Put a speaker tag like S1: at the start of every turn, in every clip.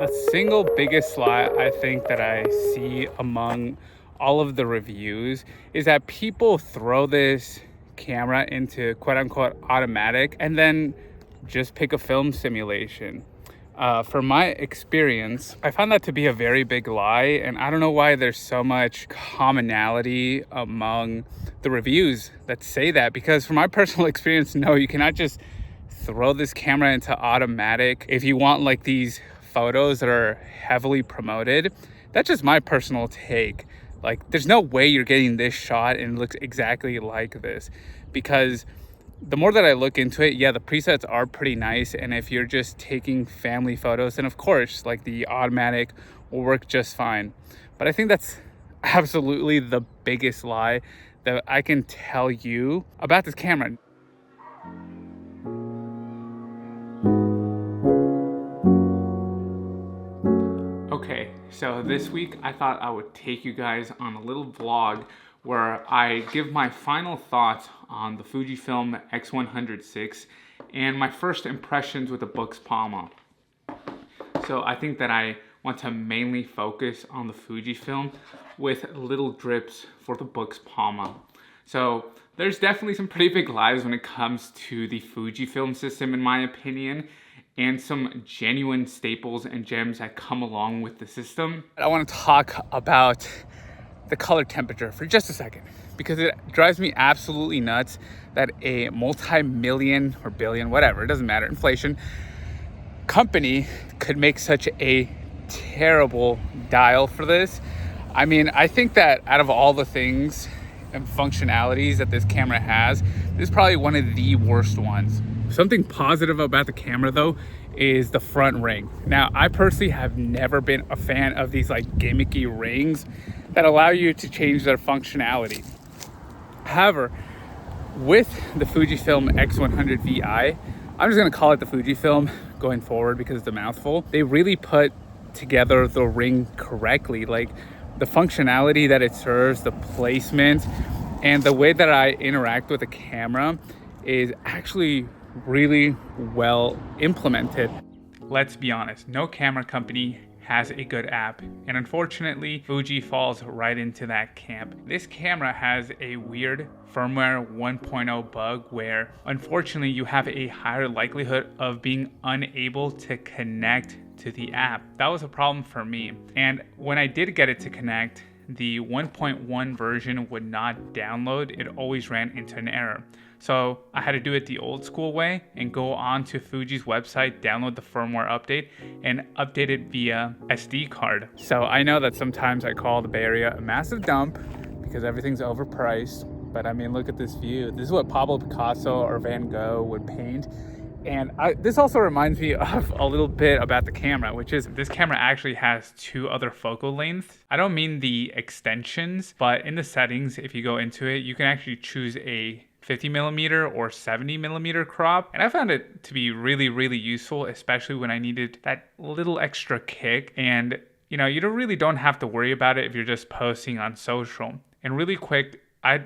S1: The single biggest lie I think that I see among all of the reviews is that people throw this camera into quote unquote automatic and then just pick a film simulation. From my experience, I found that to be a very big lie, and I don't know why there's so much commonality among the reviews that say that, because from my personal experience, no, you cannot just throw this camera into automatic if you want like these photos that are heavily promoted. That's just my personal take. Like, there's no way you're getting this shot and it looks exactly like this, because the more that I look into it, yeah, the presets are pretty nice. And if you're just taking family photos, then of course, like the automatic will work just fine. But I think that's absolutely the biggest lie that I can tell you about this camera. Okay, so this week I thought I would take you guys on a little vlog where I give my final thoughts on the Fujifilm X100VI and my first impressions with the Bux Palma. So I think that I want to mainly focus on the Fujifilm with little drips for the Bux Palma. So there's definitely some pretty big lies when it comes to the Fujifilm system, in my opinion, and some genuine staples and gems that come along with the system. I want to talk about the color temperature for just a second, because it drives me absolutely nuts that a multi-million or billion, whatever, it doesn't matter, inflation company could make such a terrible dial for this. I mean, I think that out of all the things and functionalities that this camera has, this is probably one of the worst ones. Something positive about the camera though is the front ring. Now, I personally have never been a fan of these like gimmicky rings that allow you to change their functionality. However, with the Fujifilm X100VI, I'm just gonna call it the Fujifilm going forward because it's a mouthful. They really put together the ring correctly. Like, the functionality that it serves, the placement, and the way that I interact with the camera is actually really well implemented. Let's be honest, no camera company has a good app, and unfortunately Fuji falls right into that camp. This camera has a weird firmware 1.0 bug where unfortunately you have a higher likelihood of being unable to connect to the app. That was a problem for me, and when I did get it to connect, the 1.1 version would not download. It always ran into an error. So I had to do it the old school way and go on to Fuji's website, download the firmware update, and update it via SD card. So I know that sometimes I call the Bay Area a massive dump because everything's overpriced. But I mean, look at this view. This is what Pablo Picasso or Van Gogh would paint. And this also reminds me of a little bit about the camera, which is this camera actually has two other focal lengths. I don't mean the extensions, but in the settings, if you go into it, you can actually choose a 50mm or 70mm crop. And I found it to be really, really useful, especially when I needed that little extra kick. And, you know, you really don't have to worry about it if you're just posting on social. And really quick, I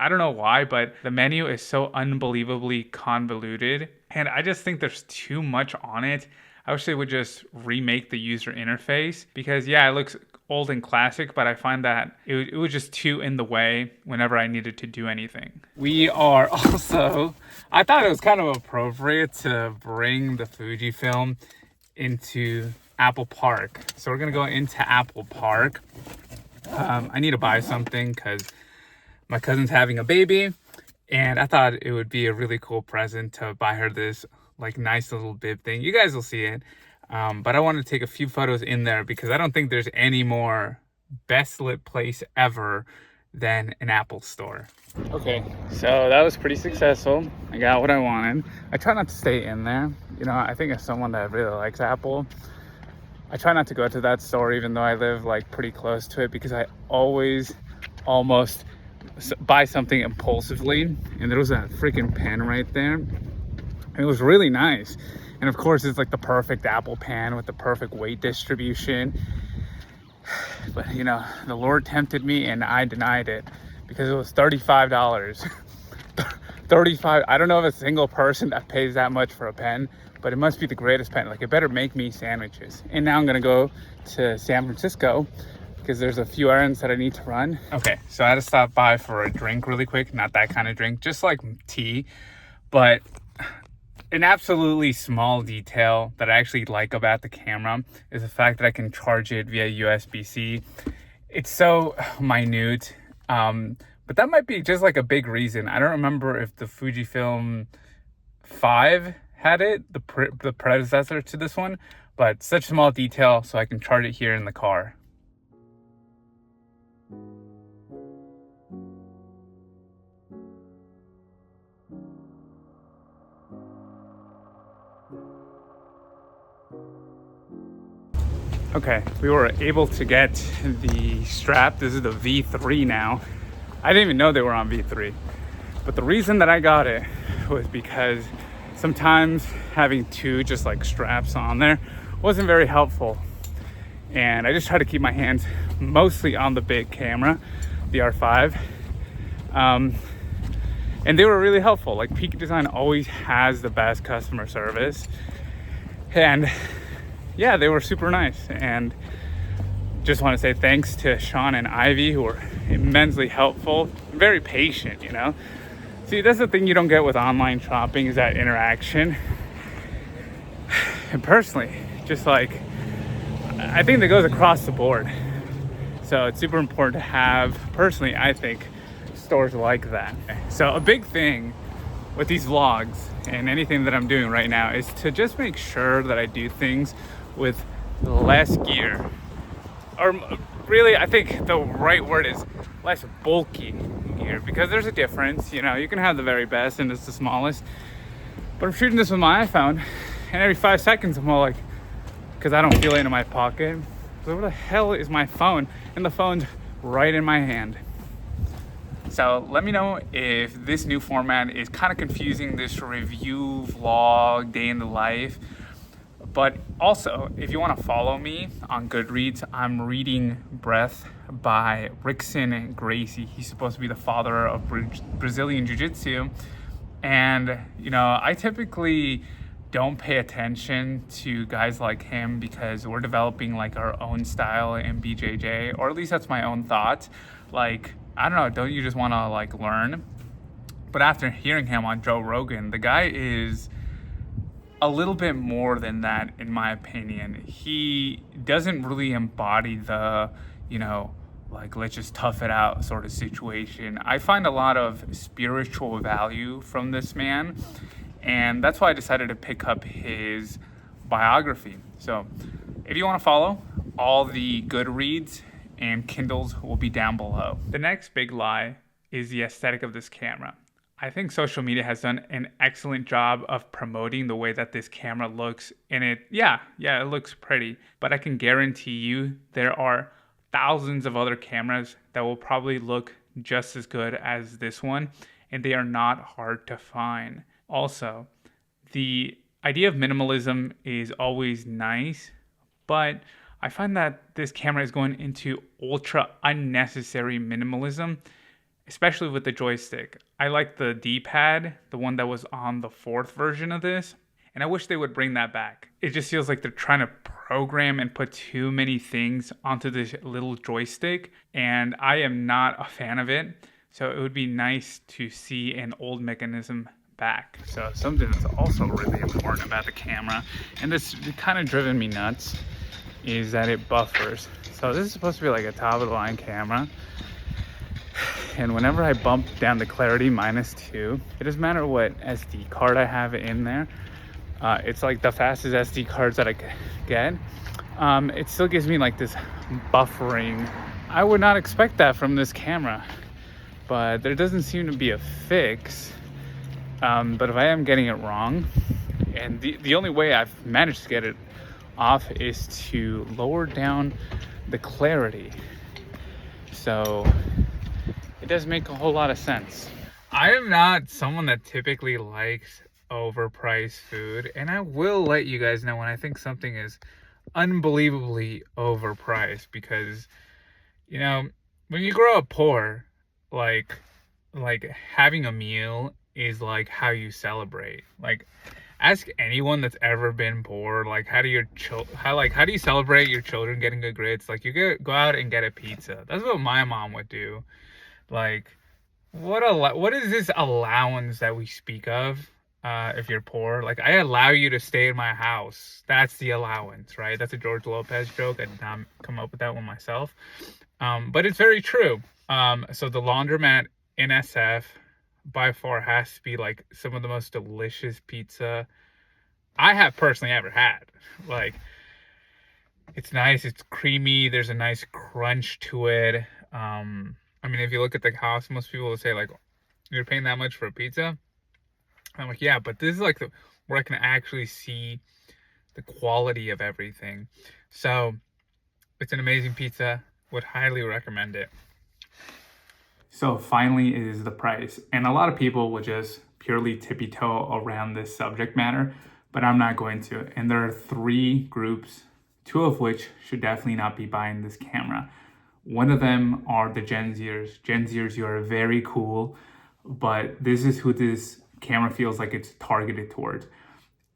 S1: don't know why, but the menu is so unbelievably convoluted, and I just think there's too much on it. I wish they would just remake the user interface, because yeah, it looks old and classic, but I find that it was just too in the way whenever I needed to do anything. We are also, I thought it was kind of appropriate to bring the Fujifilm into Apple Park. So we're gonna go into Apple Park. I need to buy something because my cousin's having a baby, and I thought it would be a really cool present to buy her this like nice little bib thing. You guys will see it. But I wanted to take a few photos in there because I don't think there's any more best lit place ever than an Apple store. Okay, so that was pretty successful. I got what I wanted. I try not to stay in there. You know, I think as someone that really likes Apple, I try not to go to that store even though I live like pretty close to it, because I always almost buy something impulsively. And there was that freaking pen right there. It was really nice. And of course, it's like the perfect Apple pen with the perfect weight distribution. But you know, the Lord tempted me and I denied it because it was $35. 35. I don't know of a single person that pays that much for a pen, but it must be the greatest pen. Like, it better make me sandwiches. And now I'm gonna go to San Francisco because there's a few errands that I need to run. Okay, so I had to stop by for a drink really quick. Not that kind of drink, just like tea. But an absolutely small detail that I actually like about the camera is the fact that I can charge it via USB-C. It's so minute, but that might be just like a big reason. I don't remember if the Fujifilm 5 had it, the predecessor to this one, but such small detail so I can charge it here in the car. Okay, we were able to get the strap. This is the V3 now. I didn't even know they were on V3. But the reason that I got it was because sometimes having two just like straps on there wasn't very helpful. And I just try to keep my hands mostly on the big camera, the R5. And they were really helpful. Like, Peak Design always has the best customer service. And yeah, they were super nice. And just want to say thanks to Sean and Ivy, who were immensely helpful, very patient, you know. See, that's the thing you don't get with online shopping, is that interaction. And personally, just like, I think that goes across the board. So it's super important to have, personally, I think, stores like that. So a big thing with these vlogs and anything that I'm doing right now is to just make sure that I do things with less gear. Or really, I think the right word is less bulky gear, because there's a difference. You know, you can have the very best and it's the smallest, but I'm shooting this with my iPhone, and every 5 seconds I'm all like, because I don't feel it in my pocket, so where the hell is my phone? And the phone's right in my hand. So let me know if this new format is kind of confusing, this review vlog, day in the life. But also, if you want to follow me on Goodreads, I'm reading Breath by Rickson Gracie. He's supposed to be the father of Brazilian Jiu-Jitsu. And, you know, I typically don't pay attention to guys like him because we're developing like our own style in BJJ, or at least that's my own thought. Like, I don't know, don't you just want to like learn? But after hearing him on Joe Rogan, the guy is a little bit more than that, in my opinion. He doesn't really embody the, you know, like, let's just tough it out sort of situation. I find a lot of spiritual value from this man, and that's why I decided to pick up his biography. So if you want to follow, all the Goodreads and Kindles will be down below. The next big lie is the aesthetic of this camera. I think social media has done an excellent job of promoting the way that this camera looks, and it looks pretty, but I can guarantee you there are thousands of other cameras that will probably look just as good as this one, and they are not hard to find. Also, the idea of minimalism is always nice, but I find that this camera is going into ultra unnecessary minimalism, especially with the joystick. I like the D-pad, the one that was on the 4th version of this, and I wish they would bring that back. It just feels like they're trying to program and put too many things onto this little joystick, and I am not a fan of it. So it would be nice to see an old mechanism back. So something that's also really important about the camera, and this kind of driven me nuts, is that it buffers. So this is supposed to be like a top of the line camera, and whenever I bump down the clarity -2, it doesn't matter what SD card I have in there. It's like the fastest SD cards that I could get. It still gives me like this buffering. I would not expect that from this camera, but there doesn't seem to be a fix. But if I am getting it wrong, and the only way I've managed to get it off is to lower down the clarity. So it does make a whole lot of sense. I am not someone that typically likes overpriced food, and I will let you guys know when I think something is unbelievably overpriced, because, you know, when you grow up poor, like having a meal is like how you celebrate. Like, ask anyone that's ever been poor, like, how do you celebrate your children getting good grades? Like, go out and get a pizza. That's what my mom would do. Like, what is this allowance that we speak of? If you're poor, like, I allow you to stay in my house. That's the allowance, right? That's a George Lopez joke. I did not come up with that one myself. But it's very true. So the laundromat in SF by far has to be like some of the most delicious pizza I have personally ever had. Like, it's nice, it's creamy, there's a nice crunch to it. I mean, if you look at the cost, most people will say like, you're paying that much for a pizza? I'm like, yeah, but this is like where I can actually see the quality of everything. So it's an amazing pizza. Would highly recommend it. So finally is the price. And a lot of people will just purely tippy-toe around this subject matter, but I'm not going to. And there are 3 groups, 2 of which should definitely not be buying this camera. One of them are the Gen Zers. Gen Zers, you are very cool, but this is who this camera feels like it's targeted towards.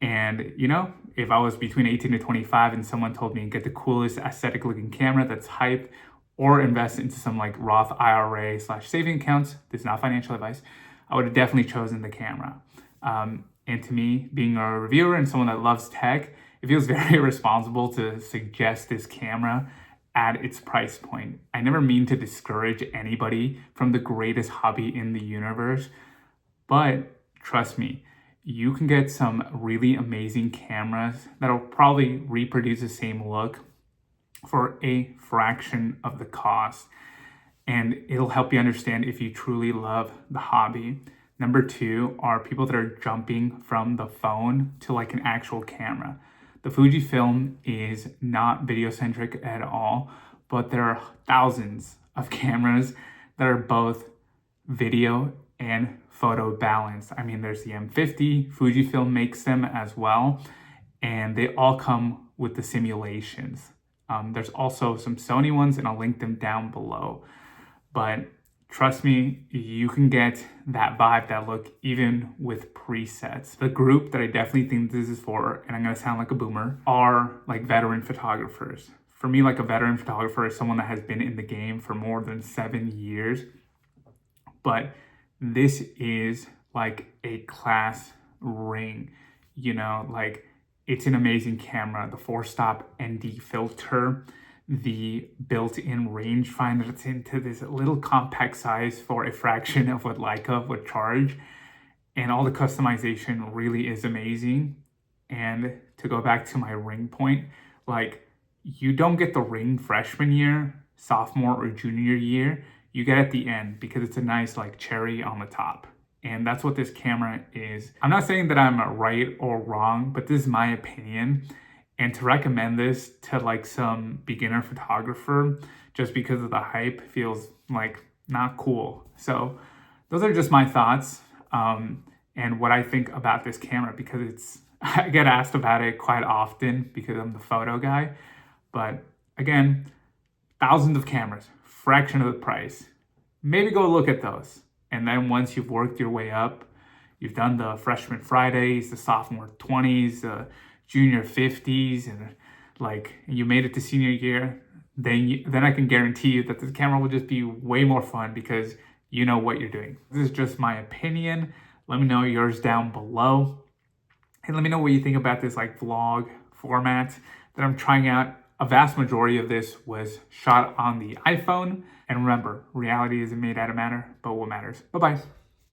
S1: And, you know, if I was between 18 to 25 and someone told me get the coolest aesthetic looking camera that's hyped, or invest into some like Roth IRA / saving accounts, this is not financial advice, I would have definitely chosen the camera. And to me, being a reviewer and someone that loves tech, it feels very irresponsible to suggest this camera at its price point. I never mean to discourage anybody from the greatest hobby in the universe, but trust me, you can get some really amazing cameras that'll probably reproduce the same look for a fraction of the cost. And it'll help you understand if you truly love the hobby. Number 2 are people that are jumping from the phone to like an actual camera. The Fujifilm is not video centric at all, but there are thousands of cameras that are both video and photo balanced. I mean, there's the M50, Fujifilm makes them as well, and they all come with the simulations. There's also some Sony ones, and I'll link them down below. But trust me, you can get that vibe, that look, even with presets. The group that I definitely think this is for, and I'm gonna sound like a boomer, are like veteran photographers. For me, like a veteran photographer is someone that has been in the game for more than 7 years. But this is like a class ring, you know, like it's an amazing camera. The 4-stop ND filter, the built-in rangefinder that's into this little compact size for a fraction of what Leica would charge. And all the customization really is amazing. And to go back to my ring point, like you don't get the ring freshman year, sophomore or junior year. You get at the end because it's a nice like cherry on the top. And that's what this camera is. I'm not saying that I'm right or wrong, but this is my opinion. And to recommend this to like some beginner photographer just because of the hype feels like not cool. So those are just my thoughts and what I think about this camera, because I get asked about it quite often because I'm the photo guy. But again, thousands of cameras, fraction of the price. Maybe go look at those. And then once you've worked your way up, you've done the freshman Fridays, the sophomore 20s, the junior 50s, and like you made it to senior year, then I can guarantee you that this camera will just be way more fun because you know what you're doing. This is just my opinion. Let me know yours down below. And let me know what you think about this like vlog format that I'm trying out. A vast majority of this was shot on the iPhone. And remember, reality isn't made out of matter, but what matters. Bye-bye.